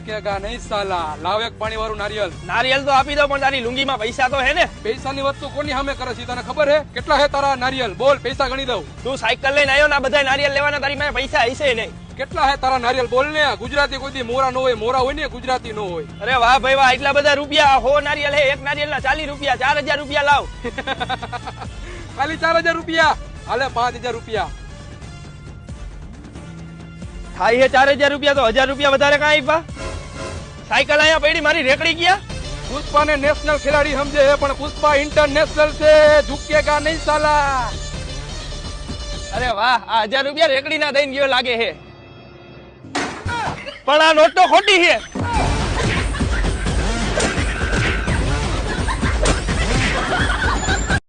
ઝુકેગા નહીં સાલા. લાવ એક પાણી વાળું નારિયેલ. નારિયેલ તો આપી દો પણ તારી લુંગીમાં પૈસા તો હે ને? પૈસાની વસ્તુ કોની સામે કરે છે તને ખબર હે? કેટલા હે તારા નારિયેલ? બોલ, પૈસા ગણી દઉં. તું સાયકલ લઈને આવ્યો ને બધા નારિયેલ લેવાના, તારી પાસે પૈસા હશે નહીં. કેટલા હે તારા નારિયેલ? બોલ ને. ગુજરાતી કોઈ દી મોરા નો હોય, મોરા હોય ને ગુજરાતી નો હોય. અરે વાહ ભાઈ વાહ, એટલા બધા રૂપિયા. 100 નારિયેલ હે, એક નારિયેલ ના 40 રૂપિયા, 4000 રૂપિયા લાવ. ખાલી 4000 રૂપિયા? હાલે 5000 રૂપિયા થાય હે. 4000 રૂપિયા તો 1000 રૂપિયા વધારે કાંઈ આપ્યા? સાયકલ અહીંયા પડી, મારી રેકડી ગયા. પુષ્પા ને નેશનલ ખેલાડી સમજે છે પણ પુષ્પા ઇન્ટરનેશનલ છે. ઝુકેગા નહીં સાલા. અરે વાહ, આ 1000 રૂપિયા રેકડી ના દઈને ગયો લાગે છે. પણ આ નોટ તો ખોટી છે.